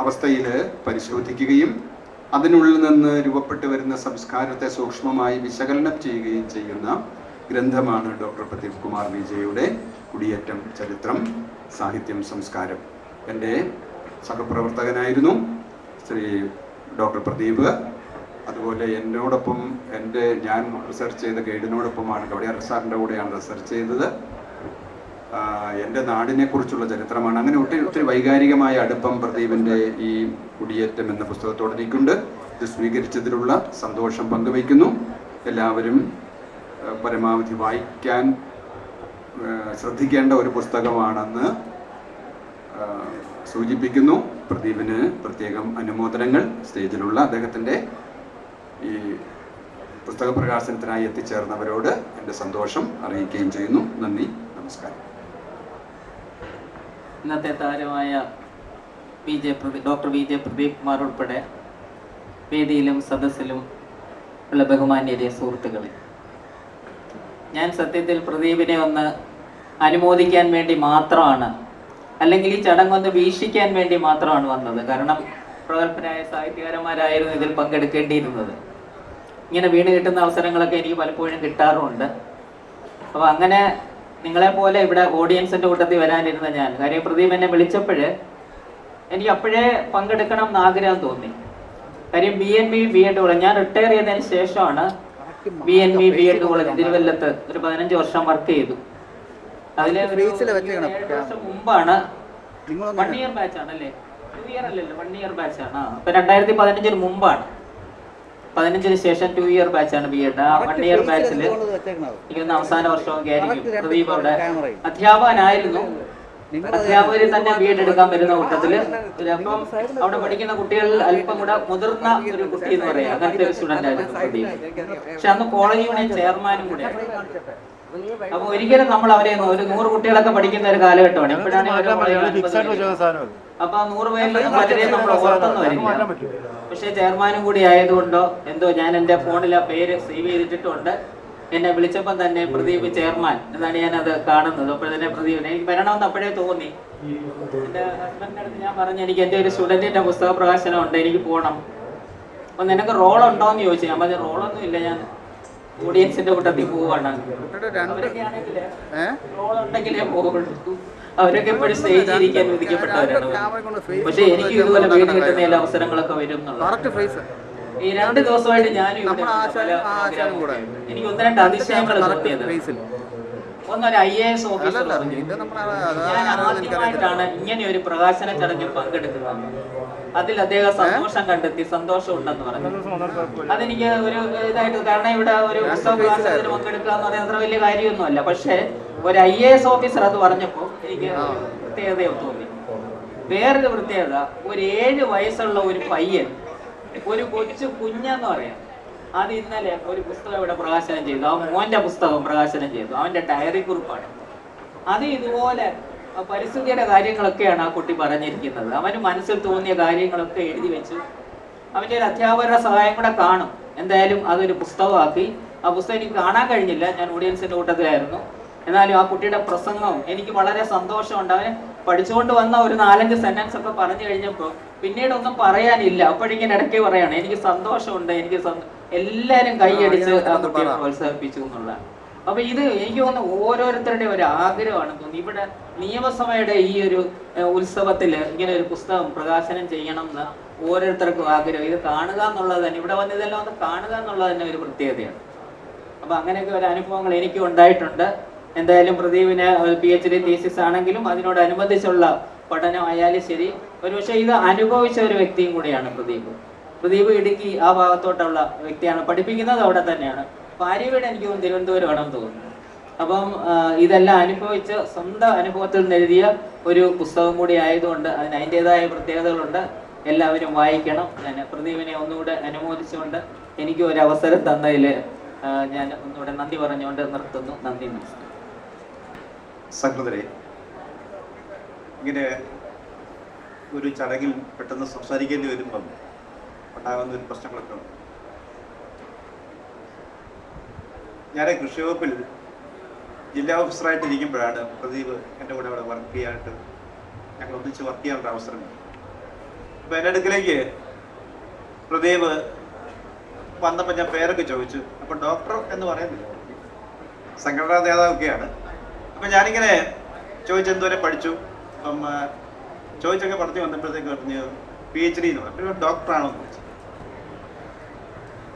അവസ്ഥയിൽ പരിശോധിക്കുകയും അതിനുള്ളിൽ നിന്ന് രൂപപ്പെട്ടു വരുന്ന സംസ്കാരത്തെ സൂക്ഷ്മമായി വിശകലനം ചെയ്യുകയും ചെയ്യുന്ന ഗ്രന്ഥമാണ് ഡോക്ടർ പ്രദീപ് കുമാർ വിജയുടെ കുടിയേറ്റം, ചരിത്രം, സാഹിത്യം, സംസ്കാരം. എൻ്റെ സഹപ്രവർത്തകനായിരുന്നു ശ്രീ ഡോക്ടർ പ്രദീപ്. അതുപോലെ എന്നോടൊപ്പം ഞാൻ റിസർച്ച് ചെയ്ത ഗൈഡിനോടൊപ്പമാണ്, ഗൗഡിയാർ സാറിൻ്റെ കൂടെയാണ് റിസർച്ച് ചെയ്തത്. എൻ്റെ നാടിനെ കുറിച്ചുള്ള ചരിത്രമാണ്. അങ്ങനെ ഒത്തിരി വൈകാരികമായ അടുപ്പം പ്രദീപിൻ്റെ ഈ കുടിയേറ്റം എന്ന പുസ്തകത്തോട് എനിക്കുണ്ട്. ഇത് സ്വീകരിച്ചതിലുള്ള സന്തോഷം പങ്കുവയ്ക്കുന്നു. എല്ലാവരും പരമാവധി വായിക്കാൻ ശ്രദ്ധിക്കേണ്ട ഒരു പുസ്തകമാണെന്ന് സൂചിപ്പിക്കുന്നു. പ്രദീപിന് പ്രത്യേകം അനുമോദനങ്ങൾ. സ്റ്റേജിലുള്ള അദ്ദേഹത്തിൻ്റെ ഈ പുസ്തക പ്രകാശനത്തിനായി എത്തിച്ചേർന്നവരോട് എൻ്റെ സന്തോഷം അറിയിക്കുകയും ചെയ്യുന്നു. നന്ദി, നമസ്കാരം. ഇന്നത്തെ താരമായ doctor V J Pradeep Kumar ഉൾപ്പെടെ വേദിയിലും സദസ്സിലും ഉള്ള ബഹുമാന്യരെ സുഹൃത്തുക്കളെ, ഞാൻ സത്യത്തിൽ പ്രദീപിനെ ഒന്ന് അനുമോദിക്കാൻ വേണ്ടി മാത്രമാണ്, അല്ലെങ്കിൽ ഈ ചടങ്ങൊന്ന് വീക്ഷിക്കാൻ വേണ്ടി മാത്രമാണ് വന്നത്. കാരണം പ്രഗത്ഭരായ സാഹിത്യകാരന്മാരായിരുന്നു ഇതിൽ പങ്കെടുക്കേണ്ടിയിരുന്നത്. ഇങ്ങനെ വീണ് കിട്ടുന്ന അവസരങ്ങളൊക്കെ എനിക്ക് പലപ്പോഴും കിട്ടാറുമുണ്ട്. അപ്പോൾ അങ്ങനെ നിങ്ങളെപ്പോലെ ഇവിടെ ഓഡിയൻസിൻ്റെ കൂട്ടത്തിൽ വരാനിരുന്ന ഞാൻ, കാര്യം പ്രദീപ് എന്നെ വിളിച്ചപ്പോൾ എനിക്ക് അപ്പോഴേ പങ്കെടുക്കണം എന്ന് ആഗ്രഹം തോന്നി. കാര്യം BNB B.Ed കോളേജ്, ഞാൻ റിട്ടയർ ചെയ്തതിന് ശേഷമാണ് BNB B.Ed കോളേജ് തിരുവല്ലത്ത് ഒരു 15 വർഷം വർക്ക് ചെയ്തു. അതിലെ 7 വർഷം മുമ്പാണ്, 1 ഇയർ ബാച്ച് ആണല്ലേ, 2 ഇയർ അല്ലല്ലോ, 1 ഇയർ ബാച്ച് ആണ്. അപ്പൊ 2015 മുമ്പാണ്. 15-ന് ശേഷം 2 ഇയർ ബാച്ചാണ് BEd. ആ 1 ഇയർ ബാച്ചിൽ എനിക്കൊന്ന് അവസാന വർഷമൊക്കെ ആയിരിക്കും പ്രദീപ് അവിടെ അധ്യാപകനായിരുന്നു. അധ്യാപകരിൽ തന്നെ BEd എടുക്കാൻ വരുന്ന കൂട്ടത്തിൽ അപ്പം അവിടെ പഠിക്കുന്ന കുട്ടികളിൽ അല്പം കൂടെ മുതിർന്ന ഒരു കുട്ടി എന്ന് പറയാം, അങ്ങനത്തെ ഒരു സ്റ്റുഡൻ്റ് ആയിരുന്നു പ്രദീപ്. പക്ഷെ അന്ന് കോളേജ് യൂണിയൻ ചെയർമാനും കൂടെ. അപ്പൊ ഒരിക്കലും നമ്മൾ അവരെ ഒരു 100 കുട്ടികളൊക്കെ പഠിക്കുന്ന ഒരു കാലഘട്ടമാണ്. ഇപ്പോഴാണ് അപ്പൊ 100 പേരിൽ പലരെയും നമ്മൾ ഓർത്തൊന്നും വരില്ല. പക്ഷെ ചെയർമാനും കൂടി ആയതുകൊണ്ടോ എന്തോ ഞാൻ എൻ്റെ ഫോണിൽ ആ പേര് സേവ് ചെയ്തിട്ടുണ്ട്. എന്നെ വിളിച്ചപ്പോൾ തന്നെ പ്രദീപ് ചെയർമാൻ എന്നാണ് ഞാനത് കാണുന്നത്. അപ്പോൾ തന്നെ പ്രദീപിനെ എനിക്ക് വരണമെന്ന് അപ്പോഴേ തോന്നി. എൻ്റെ ഹസ്ബൻഡിൻ്റെ അടുത്ത് ഞാൻ പറഞ്ഞു, എനിക്ക് എൻ്റെ ഒരു സ്റ്റുഡൻറ്റിൻ്റെ പുസ്തക പ്രകാശനം ഉണ്ട്, എനിക്ക് പോകണം. അപ്പം നിനക്ക് റോളുണ്ടോ എന്ന് ചോദിച്ചു. ഞാൻ പറഞ്ഞു റോളൊന്നും ഇല്ല, ഞാൻ ഓഡിയൻസിന്റെ കൂട്ടത്തിൽ പോവാണ്. റോളുണ്ടെങ്കിലേ പോകുള്ളൂ. അവരൊക്കെ എപ്പോഴും സ്റ്റേജിൽ ഇരിക്കാൻ വിധിക്കപ്പെട്ടവരാണ്. പക്ഷെ എനിക്ക് ഇതുപോലെ വീട് കിട്ടുന്ന എല്ലാ അവസരങ്ങളൊക്കെ വരും എന്നുള്ളത്. ഈ 2 ദിവസമായിട്ട് ഞാനും എനിക്ക് 1-2 അതിശയങ്ങൾ തോന്നിയത്. ഒന്നൊരു IAS ഓഫീസർ ഞാൻ ആദ്യമായിട്ടാണ് ഇങ്ങനെ ഒരു പ്രകാശന ചടങ്ങിൽ പങ്കെടുക്കുന്നത്. അതിൽ അദ്ദേഹം സന്തോഷം കണ്ടെത്തി, സന്തോഷം ഉണ്ടെന്ന് പറഞ്ഞു. അതെനിക്ക് ഒരു ഇതായിട്ട്, കാരണം ഇവിടെ ഒരു പുസ്തക പ്രകാശനത്തിന് പങ്കെടുക്കുക എന്ന് പറയുന്നത് അത്ര വലിയ കാര്യമൊന്നുമല്ല. പക്ഷെ ഒരു IAS ഓഫീസർ അത് പറഞ്ഞപ്പോൾ എനിക്ക് പ്രത്യേകത തോന്നി. വേറൊരു പ്രത്യേകത, ഒരു 7 വയസ്സുള്ള ഒരു പയ്യൻ, ഒരു കൊച്ചു കുഞ്ഞെന്ന് പറയാം, അത് ഇന്നലെ ഒരു പുസ്തകം ഇവിടെ പ്രകാശനം ചെയ്തു. ആ മോന്റെ പുസ്തകം പ്രകാശനം ചെയ്തു. അവന്റെ ഡയറി കുറിപ്പാണ് അത്. ഇതുപോലെ പരിസ്ഥിതിയുടെ കാര്യങ്ങളൊക്കെയാണ് ആ കുട്ടി പറഞ്ഞിരിക്കുന്നത്. അവന് മനസ്സിൽ തോന്നിയ കാര്യങ്ങളൊക്കെ എഴുതി വെച്ചു. അവൻ്റെ ഒരു അധ്യാപകരുടെ സഹായം കൂടെ കാണും. എന്തായാലും അതൊരു പുസ്തകമാക്കി. ആ പുസ്തകം എനിക്ക് കാണാൻ കഴിഞ്ഞില്ല, ഞാൻ ഓഡിയൻസിന്റെ കൂട്ടത്തിലായിരുന്നു. എന്നാലും ആ കുട്ടിയുടെ പ്രസംഗം എനിക്ക് വളരെ സന്തോഷമുണ്ട്. അവന് പഠിച്ചുകൊണ്ട് വന്ന ഒരു 4-5 സെന്റൻസ് ഒക്കെ പറഞ്ഞു കഴിഞ്ഞപ്പോൾ പിന്നീടൊന്നും പറയാനില്ല. അപ്പോഴിങ്ങനെ ഇടയ്ക്ക് പറയാണ് എനിക്ക് സന്തോഷമുണ്ട്, എനിക്ക് എല്ലാവരും കൈയടിച്ച് ആ കുട്ടിയെ പ്രോത്സാഹിപ്പിച്ചു എന്നുള്ളതാണ്. അപ്പൊ ഇത് എനിക്ക് തോന്നുന്നു ഓരോരുത്തരുടെ ഒരു ആഗ്രഹമാണ് തോന്നി. ഇവിടെ നിയമസഭയുടെ ഈ ഒരു ഉത്സവത്തിൽ ഇങ്ങനെ ഒരു പുസ്തകം പ്രകാശനം ചെയ്യണം എന്ന് ഓരോരുത്തർക്കും ആഗ്രഹം. ഇത് കാണുക എന്നുള്ളത് തന്നെ, ഇവിടെ വന്ന് ഇതെല്ലാം ഒന്ന് കാണുക എന്നുള്ളത് തന്നെ ഒരു പ്രത്യേകതയാണ്. അപ്പൊ അങ്ങനെയൊക്കെ ഒരു അനുഭവങ്ങൾ എനിക്കും ഉണ്ടായിട്ടുണ്ട്. എന്തായാലും പ്രദീപിന് PhD തീസിസ് ആണെങ്കിലും അതിനോടനുബന്ധിച്ചുള്ള പഠനമായാലും ശരി, ഒരുപക്ഷെ ഇത് അനുഭവിച്ച ഒരു വ്യക്തിയും കൂടിയാണ് പ്രദീപ്. ഇടുക്കി ആ ഭാഗത്തോട്ടുള്ള വ്യക്തിയാണ്, പഠിപ്പിക്കുന്നത് അവിടെ തന്നെയാണ്. ഭാര്യയുടെ എനിക്ക് തിരുവനന്തപുരമാണെന്ന് തോന്നുന്നു. അപ്പം ഇതെല്ലാം അനുഭവിച്ച് സ്വന്തം അനുഭവത്തിൽ നിന്ന് എഴുതിയ ഒരു പുസ്തകം കൂടി ആയതുകൊണ്ട് അതിന് അതിൻ്റെതായ പ്രത്യേകതകളുണ്ട്. എല്ലാവരും വായിക്കണം. ഞാൻ പ്രദീപിനെ ഒന്നുകൂടെ അനുമോദിച്ചുകൊണ്ട് എനിക്ക് ഒരു അവസരം തന്നതിൽ ഞാൻ ഒന്നുകൂടെ നന്ദി പറഞ്ഞുകൊണ്ട് നിർത്തുന്നു. നന്ദി, നമസ്കാരം. സഹൃദരെ, ഇങ്ങനെ ഒരു ചടങ്ങിൽ പെട്ടെന്ന് സംസാരിക്കേണ്ടി വരുമ്പം ഉണ്ടാകുന്ന ഒരു പ്രശ്നങ്ങളൊക്കെ ഉണ്ട്. ഞാൻ കൃഷി വകുപ്പിൽ ജില്ലാ ഓഫീസറായിട്ട് ഇരിക്കുമ്പോഴാണ് പ്രദീപ് എൻ്റെ കൂടെ അവിടെ വർക്ക് ചെയ്യാനായിട്ട് ഞങ്ങൾ ഒന്നിച്ച് വർക്ക് ചെയ്യാനുള്ള അവസരം. അപ്പോൾ എൻ്റെ അടുക്കലേക്ക് പ്രദീപ് വന്നപ്പോൾ ഞാൻ പേരൊക്കെ ചോദിച്ചു. അപ്പോൾ ഡോക്ടർ എന്ന് പറയുന്നില്ല, സംഘടനാ നേതാവൊക്കെയാണ്. അപ്പം ഞാനിങ്ങനെ ചോദിച്ചെന്തോരെ പഠിച്ചു. അപ്പം ചോദിച്ചൊക്കെ പറഞ്ഞു വന്നപ്പോഴത്തേക്ക് പറഞ്ഞു PhD എന്ന് പറഞ്ഞു. പിന്നെ ഡോക്ടറാണെന്ന് ചോദിച്ചു.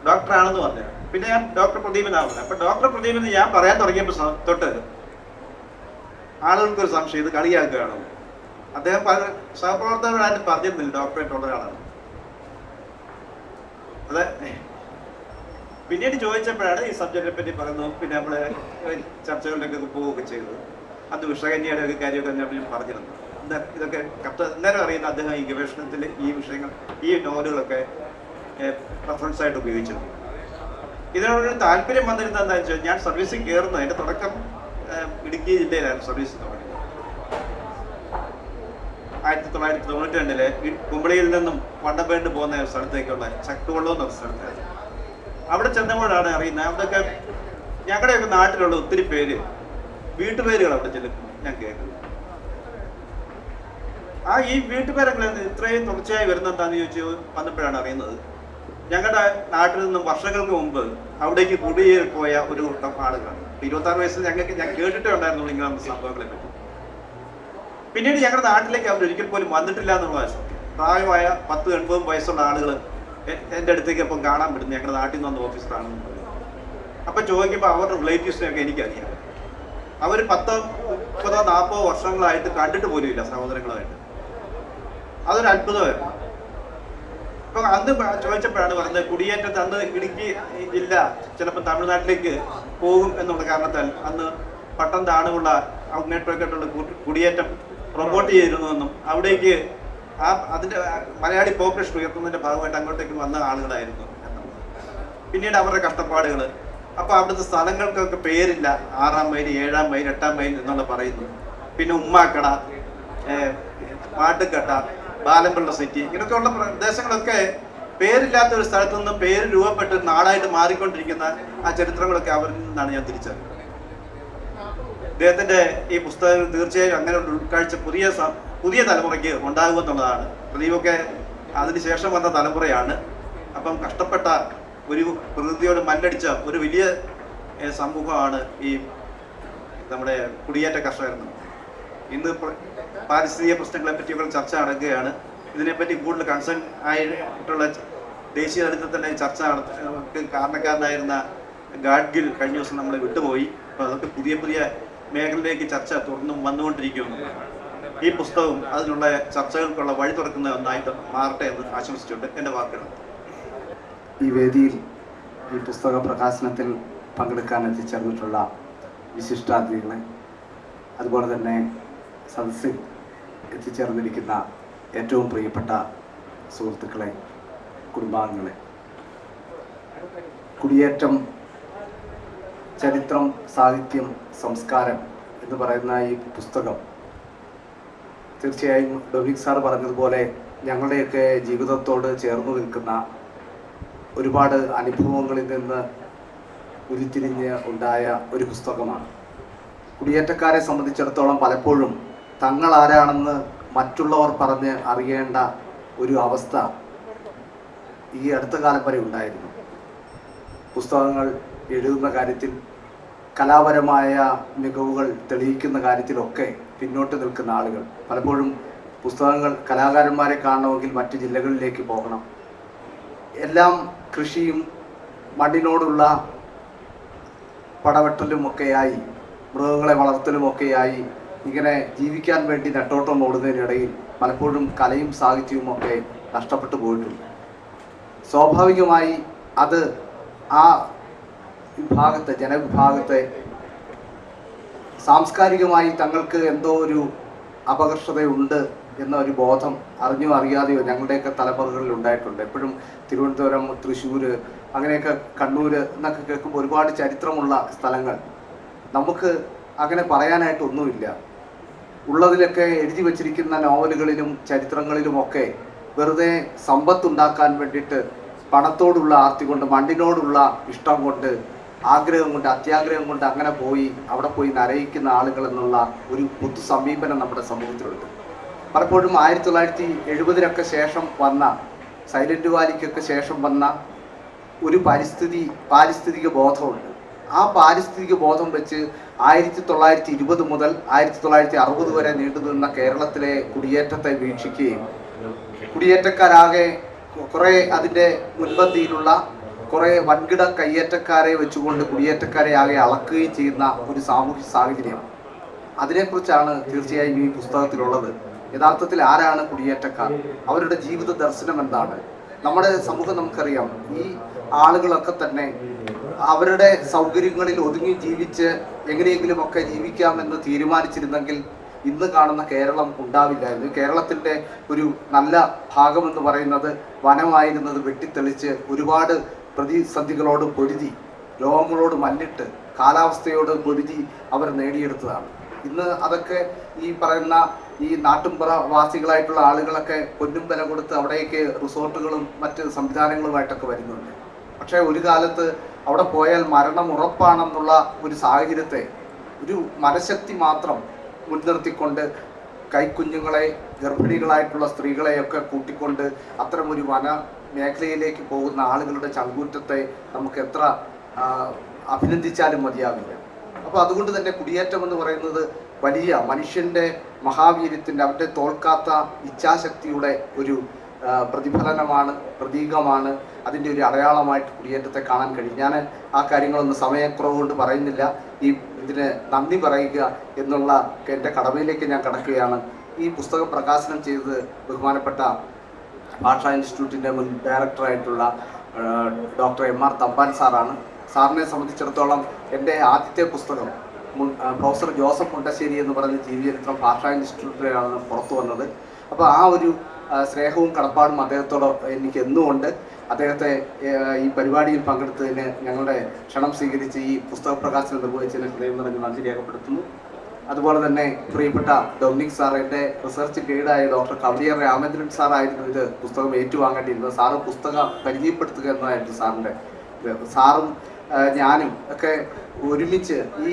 ഡോക്ടറാണെന്ന് പറഞ്ഞു. പിന്നെ ഞാൻ ഡോക്ടർ പ്രദീപ് എന്നാണ് പറഞ്ഞത്. അപ്പം ഡോക്ടർ പ്രദീപ് എന്ന് ഞാൻ പറയാൻ തുടങ്ങിയപ്പോൾ തൊട്ട് ആളുകൾക്കൊരു സംശയം, ഇത് കളിയാക്കുകയാണോ. അദ്ദേഹം സഹപ്രവർത്തകരായിട്ട് പറഞ്ഞിരുന്നില്ല ഡോക്ടറേറ്റ് ഉള്ള ഒരാളാണ്. അതെ, പിന്നീട് ചോദിച്ചപ്പോഴാണ് ഈ സബ്ജക്റ്റിനെ പറ്റി പറയുന്നത്. പിന്നെ നമ്മൾ ചർച്ചകളിലൊക്കെ പോവുകയൊക്കെ ചെയ്തത്. അത് വിഷകന്യയുടെ ഒക്കെ കാര്യമൊക്കെ ഞാൻ പറഞ്ഞിരുന്നു. ഇതൊക്കെ അന്നേരം അറിയുന്ന അദ്ദേഹം ഈ ഗവേഷണത്തിൽ ഈ വിഷയങ്ങൾ, ഈ നോവലുകളൊക്കെ റെഫറൻസ് ആയിട്ട് ഉപയോഗിച്ചിരുന്നു. ഇതിനോടൊരു താല്പര്യം വന്നിരുന്നത് എന്താണെന്ന് വെച്ചാൽ, ഞാൻ സർവീസിൽ കയറുന്നത് എൻ്റെ തുടക്കം ഇടുക്കി ജില്ലയിലാണ് സർവീസ് തുടങ്ങിയത്. 1992 കുമ്പളിയിൽ നിന്നും വണ്ടമ്പേണ്ട് പോകുന്ന സ്ഥലത്തേക്കുള്ള ചക്കുവള്ളം എന്ന സ്ഥലത്തായിരുന്നു. അവിടെ ചെന്നപ്പോഴാണ് അറിയുന്നത്, അവിടെയൊക്കെ ഞങ്ങളുടെയൊക്കെ നാട്ടിലുള്ള ഒത്തിരി പേര് വീട്ടുപേരുകൾ അവിടെ ചെല്ലുന്നു ഞാൻ കേൾക്കുന്നു. ഈ വീട്ടുപേരൊക്കെ ഇത്രയും തുടർച്ചയായി വരുന്നെന്താന്ന് ചോദിച്ചു വന്നപ്പോഴാണ് അറിയുന്നത്, ഞങ്ങളുടെ നാട്ടിൽ നിന്നും വർഷങ്ങൾക്ക് മുമ്പ് അവിടേക്ക് കുടിയേറി പോയ ഒരു കൂട്ടം ആളുകളാണ്. 26 വയസ്സിൽ ഞാൻ കേട്ടിട്ടേ ഉണ്ടായിരുന്നുള്ളൂ ഇങ്ങനെ സംഭവങ്ങളെ പറ്റി. പിന്നീട് ഞങ്ങളുടെ നാട്ടിലേക്ക് അവർ ഒരിക്കൽ പോലും വന്നിട്ടില്ല എന്നുള്ള സത്യം. പ്രായമായ 10-80 വയസ്സുള്ള ആളുകൾ എൻ്റെ അടുത്തേക്ക് അപ്പം കാണാൻ പറ്റുന്നു, ഞങ്ങളുടെ നാട്ടിൽ നിന്ന് വന്ന ഓഫീസറാണെന്ന് പറയുന്നത്. അപ്പം ചോദിക്കുമ്പോൾ അവരുടെ റിലേറ്റീവ്സിനെയൊക്കെ എനിക്കറിയാം. അവർ 10-30-40 വർഷങ്ങളായിട്ട് കണ്ടിട്ട് പോലും ഇല്ല സഹോദരങ്ങളായിട്ട്. അതൊരു അത്ഭുതമായിരുന്നു. അപ്പൊ അന്ന് ചോദിച്ചപ്പോഴാണ് പറഞ്ഞത് കുടിയേറ്റത്ത് അന്ന് ഇടുക്കി ജില്ല ചിലപ്പോൾ തമിഴ്നാട്ടിലേക്ക് പോകും എന്നുള്ള കാരണത്താൽ അന്ന് പട്ടം താണുള്ള അങ്ങോട്ടൊക്കെയുള്ള കുടിയേറ്റം പ്രൊമോട്ട് ചെയ്തിരുന്നുവെന്നും അവിടേക്ക് അതിന്റെ മലയാളി പോപ്പുലേഷൻ ഉയർത്തുന്നതിന്റെ ഭാഗമായിട്ട് അങ്ങോട്ടേക്ക് വന്ന ആളുകളായിരുന്നു എന്നുള്ളത്. പിന്നീട് അവരുടെ കഷ്ടപ്പാടുകൾ, അപ്പൊ അവിടുത്തെ സ്ഥലങ്ങൾക്കൊക്കെ പേരില്ല, 6-ാം മൈൽ 7-ാം മൈൽ 8-ാം മൈൽ എന്നുള്ള പറയുന്നു. പിന്നെ ഉമ്മാക്കട, മാട്ടുക്കട്ട, ബാലമ്പിള്ള സിറ്റി, ഇങ്ങനെയൊക്കെയുള്ള പ്രദേശങ്ങളൊക്കെ പേരില്ലാത്ത ഒരു സ്ഥലത്തു നിന്നും പേര് രൂപപ്പെട്ട് നാടായിട്ട് മാറിക്കൊണ്ടിരിക്കുന്ന ആ ചരിത്രങ്ങളൊക്കെ അവരിൽ നിന്നാണ് ഞാൻ തിരിച്ചറിഞ്ഞത്. അദ്ദേഹത്തിന്റെ ഈ പുസ്തകങ്ങൾ തീർച്ചയായും അങ്ങനെ ഒരു ഉൾക്കാഴ്ച പുതിയ തലമുറയ്ക്ക് ഉണ്ടാകുമെന്നുള്ളതാണ്. പ്രദീപൊക്കെ അതിനുശേഷം വന്ന തലമുറയാണ്. അപ്പം കഷ്ടപ്പെട്ട ഒരു പ്രകൃതിയോട് മല്ലടിച്ച ഒരു വലിയ സമൂഹമാണ് ഈ നമ്മുടെ കുടിയേറ്റ കർഷകർ. ഇന്ന് പാരിസ്ഥിതിക പ്രശ്നങ്ങളെ പറ്റിയൊക്കെ ചർച്ച നടക്കുകയാണ്. ഇതിനെപ്പറ്റി കൂടുതൽ കൺസേൺ ആയിട്ടുള്ള ദേശീയ തലത്തിൽ തന്നെ ചർച്ച കാരണക്കാരനായിരുന്ന ഗാഡ്ഗിൽ കഴിഞ്ഞ ദിവസം നമ്മളെ വിട്ടുപോയി. അപ്പോൾ അതൊക്കെ പുതിയ പുതിയ മേഖലയിലേക്ക് ചർച്ച തുറന്നും വന്നുകൊണ്ടിരിക്കുന്നു. ഈ പുസ്തകവും അതിനുള്ള ചർച്ചകൾക്കുള്ള വഴി തുറക്കുന്ന ഒന്നായിട്ട് മാറട്ടെ എന്ന് ആശംസിച്ചുകൊണ്ട് എൻ്റെ വാക്കുകൾ. ഈ വേദിയിൽ ഈ പുസ്തക പ്രകാശനത്തിൽ പങ്കെടുക്കാൻ എത്തിച്ചേർന്നിട്ടുള്ള വിശിഷ്ടാതിഥികളെ, അതുപോലെ തന്നെ സദസ്സിൽ എത്തിച്ചേർന്നിരിക്കുന്ന ഏറ്റവും പ്രിയപ്പെട്ട സുഹൃത്തുക്കളെ, കുടുംബാംഗങ്ങളെ, കുടിയേറ്റം, ചരിത്രം, സാഹിത്യം, സംസ്കാരം എന്ന് പറയുന്ന ഈ പുസ്തകം തീർച്ചയായും ഡൊമിനിക് സാർ പറഞ്ഞതുപോലെ ഞങ്ങളുടെയൊക്കെ ജീവിതത്തോട് ചേർന്ന് നിൽക്കുന്ന ഒരുപാട് അനുഭവങ്ങളിൽ നിന്ന് ഉരുത്തിരിഞ്ഞ് ഉണ്ടായ ഒരു പുസ്തകമാണ്. കുടിയേറ്റക്കാരെ സംബന്ധിച്ചിടത്തോളം പലപ്പോഴും തങ്ങൾ ആരാണെന്ന് മറ്റുള്ളവർ പറഞ്ഞ് അറിയേണ്ട ഒരു അവസ്ഥ ഈ അടുത്ത കാലം വരെ ഉണ്ടായിരുന്നു. പുസ്തകങ്ങൾ എഴുതുന്ന കാര്യത്തിൽ, കലാപരമായ മികവുകൾ തെളിയിക്കുന്ന കാര്യത്തിലൊക്കെ പിന്നോട്ട് നിൽക്കുന്ന ആളുകൾ, പലപ്പോഴും പുസ്തകങ്ങൾ കലാകാരന്മാരെ കാണണമെങ്കിൽ മറ്റ് ജില്ലകളിലേക്ക് പോകണം. എല്ലാം കൃഷിയും മണ്ണിനോടുള്ള പടവെട്ടലുമൊക്കെയായി, മൃഗങ്ങളെ വളർത്തലുമൊക്കെയായി ഇങ്ങനെ ജീവിക്കാൻ വേണ്ടി നെട്ടോട്ടം ഓടുന്നതിനിടയിൽ പലപ്പോഴും കലയും സാഹിത്യവും ഒക്കെ നഷ്ടപ്പെട്ടു പോയിട്ടുണ്ട്. സ്വാഭാവികമായി അത് ആ വിഭാഗത്തെ, ജനവിഭാഗത്തെ സാംസ്കാരികമായി തങ്ങൾക്ക് എന്തോ ഒരു അപകർഷതയുണ്ട് എന്ന ഒരു ബോധം അറിഞ്ഞോ അറിയാതെയോ ഞങ്ങളുടെയൊക്കെ തലമുറകളിൽ ഉണ്ടായിട്ടുണ്ട്. എപ്പോഴും തിരുവനന്തപുരം, തൃശ്ശൂർ, അങ്ങനെയൊക്കെ കണ്ണൂർ എന്നൊക്കെ കേൾക്കുമ്പോൾ ഒരുപാട് ചരിത്രമുള്ള സ്ഥലങ്ങൾ. നമുക്ക് അങ്ങനെ പറയാനായിട്ടൊന്നുമില്ല. ഉള്ളതിലൊക്കെ എഴുതി വച്ചിരിക്കുന്ന നോവലുകളിലും ചരിത്രങ്ങളിലുമൊക്കെ വെറുതെ സമ്പത്തുണ്ടാക്കാൻ വേണ്ടിയിട്ട് പണത്തോടുള്ള ആർത്തി കൊണ്ട്, മണ്ണിനോടുള്ള ഇഷ്ടം കൊണ്ട്, ആഗ്രഹം കൊണ്ട്, അത്യാഗ്രഹം കൊണ്ട് അങ്ങനെ പോയി അവിടെ പോയി നരയിക്കുന്ന ആളുകൾ എന്നുള്ള ഒരു പൊതു സമീപനം നമ്മുടെ സമൂഹത്തിലുണ്ട്. പലപ്പോഴും 1970-നൊക്കെ ശേഷം വന്ന, സൈലന്റ് വാലിക്കൊക്കെ ശേഷം വന്ന ഒരു പാരിസ്ഥിതിക ബോധമുണ്ട്. ആ പാരിസ്ഥിതിക ബോധം വെച്ച് 1920 മുതൽ 1960 വരെ നീണ്ടുനിന്ന കേരളത്തിലെ കുടിയേറ്റത്തെ വീക്ഷിക്കുകയും കുടിയേറ്റക്കാരാകെ കുറേ അതിൻ്റെ മുൻപന്തിയിലുള്ള കുറേ വൻകിട കയ്യേറ്റക്കാരെ വെച്ചുകൊണ്ട് കുടിയേറ്റക്കാരെ ആകെ അളക്കുകയും ചെയ്യുന്ന ഒരു സാമൂഹ്യ സാഹചര്യം, അതിനെക്കുറിച്ചാണ് തീർച്ചയായും ഈ പുസ്തകത്തിലുള്ളത്. യഥാർത്ഥത്തിൽ ആരാണ് കുടിയേറ്റക്കാർ? അവരുടെ ജീവിത ദർശനം എന്താണ്? നമ്മുടെ സമൂഹം നമുക്കറിയാം, ഈ ആളുകളൊക്കെ തന്നെ അവരുടെ സൗകര്യങ്ങളിൽ ഒതുങ്ങി ജീവിച്ച് എങ്ങനെയെങ്കിലുമൊക്കെ ജീവിക്കാമെന്ന് തീരുമാനിച്ചിരുന്നെങ്കിൽ ഇന്ന് കാണുന്ന കേരളം ഉണ്ടാവില്ലായിരുന്നു. കേരളത്തിൻ്റെ ഒരു നല്ല ഭാഗമെന്ന് പറയുന്നത് വനമായിരുന്നത് വെട്ടിത്തെളിച്ച് ഒരുപാട് പ്രതിസന്ധികളോട് പൊരുതി, രോഗങ്ങളോട് മല്ലിട്ട്, കാലാവസ്ഥയോട് പൊരുതി അവർ നേടിയെടുത്തതാണ്. ഇന്ന് അതൊക്കെ ഈ പറയുന്ന ഈ നാട്ടുംപുറ വാസികളായിട്ടുള്ള ആളുകളൊക്കെ പൊന്നും വില കൊടുത്ത് അവിടേക്ക് റിസോർട്ടുകളും മറ്റ് സംവിധാനങ്ങളുമായിട്ടൊക്കെ വരുന്നുണ്ട്. പക്ഷേ ഒരു കാലത്ത് അവിടെ പോയാൽ മരണം ഉറപ്പാണെന്നുള്ള ഒരു സാഹചര്യത്തെ ഒരു മനഃശക്തി മാത്രം മുൻനിർത്തിക്കൊണ്ട് കൈക്കുഞ്ഞുങ്ങളെ, ഗർഭിണികളായിട്ടുള്ള സ്ത്രീകളെയൊക്കെ കൂട്ടിക്കൊണ്ട് അത്തരമൊരു വന മേഖലയിലേക്ക് പോകുന്ന ആളുകളുടെ ചങ്കൂറ്റത്തെ നമുക്ക് എത്ര അഭിനന്ദിച്ചാലും മതിയാവില്ല. അപ്പോൾ അതുകൊണ്ട് തന്നെ കുടിയേറ്റം എന്ന് പറയുന്നത് വലിയ മനുഷ്യൻ്റെ മഹാവീര്യത്തിൻ്റെ, അവൻ്റെ തോൽക്കാത്ത ഇച്ഛാശക്തിയുടെ ഒരു പ്രതിഫലനമാണ്, പ്രതീകമാണ്. അതിൻ്റെ ഒരു അടയാളമായിട്ട് കുടിയേറ്റത്തെ കാണാൻ കഴിയും. ഞാൻ ആ കാര്യങ്ങളൊന്നും സമയക്കുറവ് കൊണ്ട് പറയുന്നില്ല. ഇതിന് നന്ദി പറയുക എന്നുള്ള എൻ്റെ കടമയിലേക്ക് ഞാൻ കടക്കുകയാണ്. ഈ പുസ്തകം പ്രകാശനം ചെയ്തത് ബഹുമാനപ്പെട്ട ഭാഷാ ഇൻസ്റ്റിറ്റ്യൂട്ടിൻ്റെ മുൻ ഡയറക്ടറായിട്ടുള്ള ഡോക്ടർ MR തമ്പാൻ സാറാണ്. സാറിനെ സംബന്ധിച്ചിടത്തോളം എൻ്റെ ആദ്യത്തെ പുസ്തകം പ്രൊഫസർ ജോസഫ് മുണ്ടശ്ശേരി എന്ന് പറഞ്ഞ ജീവചരിത്രം ഭാഷാ ഇൻസ്റ്റിറ്റ്യൂട്ടിലാണ് പുറത്തു വന്നത്. അപ്പോൾ ആ ഒരു സ്നേഹവും കടപ്പാടും അദ്ദേഹത്തോട് എനിക്ക് എന്നുമുണ്ട്. അദ്ദേഹത്തെ ഈ പരിപാടിയിൽ പങ്കെടുത്തതിന് ഞങ്ങളുടെ ക്ഷണം സ്വീകരിച്ച് ഈ പുസ്തക പ്രകാശനം നിർവഹിച്ചതിന് ഹൃദയം നിറഞ്ഞ് നന്ദി രേഖപ്പെടുത്തുന്നു. അതുപോലെ തന്നെ പ്രിയപ്പെട്ട ഡൊമിനിക് സാർ, എൻ്റെ റിസർച്ച് ഗൈഡായ ഡോക്ടർ കവടിയാർ രാമേന്ദ്രൻ സാറായിരുന്നു ഇത് പുസ്തകം ഏറ്റുവാങ്ങേണ്ടിയിരുന്നത്. സാറ് പുസ്തകം പരിചയപ്പെടുത്തുക എന്നതായിരുന്നു സാറിൻ്റെ ഇത്. സാറും ഞാനും ഒക്കെ ഒരുമിച്ച് ഈ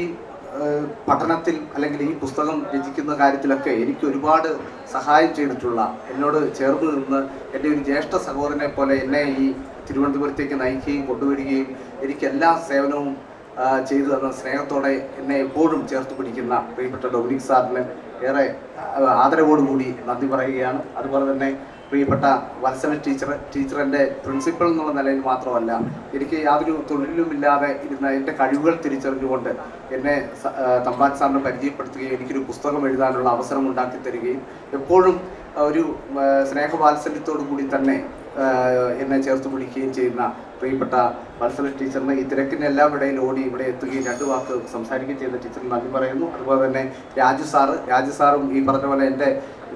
പഠനത്തിൽ അല്ലെങ്കിൽ ഈ പുസ്തകം രചിക്കുന്ന കാര്യത്തിലൊക്കെ എനിക്ക് ഒരുപാട് സഹായം ചെയ്തിട്ടുള്ള, എന്നോട് ചേർന്ന് നിന്ന് എൻ്റെ ഒരു ജ്യേഷ്ഠ സഹോദരനെ പോലെ എന്നെ ഈ തിരുവനന്തപുരത്തേക്ക് നയിക്കുകയും കൊണ്ടുവരികയും എനിക്ക് എല്ലാ സേവനവും ചെയ്തു തന്ന സ്നേഹത്തോടെ എന്നെ എപ്പോഴും ചേർത്ത് പിടിക്കുന്ന പ്രിയപ്പെട്ട ഡൊമിനിക് സാറിന് ഏറെ ആദരവോടുകൂടി നന്ദി പറയുകയാണ്. അതുപോലെ തന്നെ പ്രിയപ്പെട്ട വത്സല ടീച്ചർ എൻ്റെ പ്രിൻസിപ്പൽ എന്നുള്ള നിലയിൽ മാത്രമല്ല, എനിക്ക് യാതൊരു തൊഴിലുമില്ലാതെ ഇരുന്ന എൻ്റെ കഴിവുകൾ തിരിച്ചറിഞ്ഞുകൊണ്ട് എന്നെ തമ്പാൻ സാറിനെ പരിചയപ്പെടുത്തുകയും എനിക്കൊരു പുസ്തകം എഴുതാനുള്ള അവസരം ഉണ്ടാക്കി തരികയും എപ്പോഴും ഒരു സ്നേഹവാത്സല്യത്തോടു കൂടി തന്നെ എന്നെ ചേർത്ത് പിടിക്കുകയും ചെയ്യുന്ന പ്രിയപ്പെട്ട വത്സല ടീച്ചറിന് ഈ തിരക്കിനെല്ലാം ഇടയിൽ ഓടി ഇവിടെ എത്തുകയും 2 വാക്ക് സംസാരിക്കുകയും ചെയ്ത ടീച്ചറിന് നന്ദി പറയുന്നു. അതുപോലെ തന്നെ രാജു സാറും ഈ പറഞ്ഞ പോലെ എൻ്റെ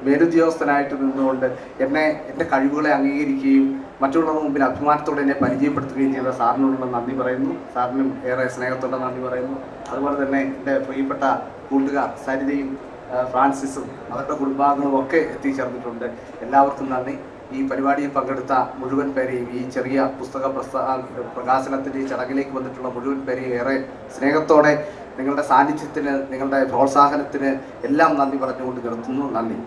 മേലുദ്യോഗസ്ഥനായിട്ട് നിന്നുകൊണ്ട് എൻ്റെ കഴിവുകളെ അംഗീകരിക്കുകയും മറ്റുള്ളവരുടെ മുമ്പിൽ അഭിമാനത്തോടെ എന്നെ പരിചയപ്പെടുത്തുകയും ചെയ്ത സാറിനോടുള്ള നന്ദി പറയുന്നു. സാറിനും ഏറെ സ്നേഹത്തോടെ നന്ദി പറയുന്നു. അതുപോലെ തന്നെ എൻ്റെ പ്രിയപ്പെട്ട കൂട്ടുകാർ സരിതയും ഫ്രാൻസിസും അവരുടെ കുടുംബാംഗങ്ങളും ഒക്കെ എത്തിച്ചേർന്നിട്ടുണ്ട്. എല്ലാവർക്കും നന്ദി. ഈ പരിപാടിയിൽ പങ്കെടുത്ത മുഴുവൻ പേരെയും, ഈ ചെറിയ പുസ്തക പ്രകാശനത്തിൻ്റെ ഈ ചടങ്ങിലേക്ക് വന്നിട്ടുള്ള മുഴുവൻ പേരെയും ഏറെ സ്നേഹത്തോടെ നിങ്ങളുടെ സാന്നിധ്യത്തിന്, നിങ്ങളുടെ പ്രോത്സാഹനത്തിന് എല്ലാം നന്ദി പറഞ്ഞുകൊണ്ട് നിർത്തുന്നു. നന്ദി.